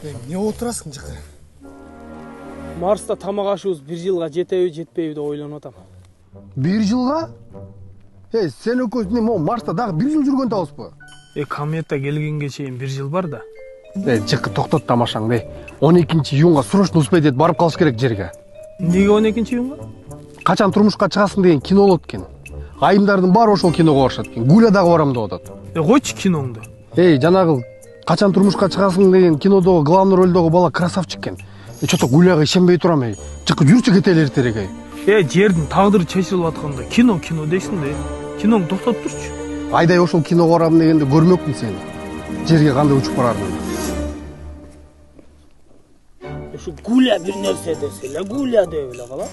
Эмне отурасың жакы? Марста тамак ашыбыз 1 жылга жетеби, жетпейби деп ойлонуп атам. 1 жылга? Сен экөөбүз могу Марста дагы 1 жыл жүргөн атабызбы? Комета келгенге чейин 1 жыл бар да. Жыкы токтот тамашаңды. 12-июнга срочно успеть этип барып калыш керек жерге. Эмнеге 12-июнга? Качан турмушка чыгасың деген кино болот экен. Айымдардын баары ошол киного барышат экен. Гуля дагы барам деп атат. Койчу киноңду. Жанагы качан турмушка чыгасың деген кинодогу главный ролдогу бала красавчик экен. Чото Гуляга ишенбей турам. Жыкы жүрчү кетели эртерээк. Жердин тагдыры чечилип атканда кино дейсиң да. Киноң токтоп турчу. Айдай ошол киного барам дегенде көрмөкмүн сени. Жерге кандай учуп барарын. Ушу Гуля бир нерсе десе эле, Гуля деп эле кала.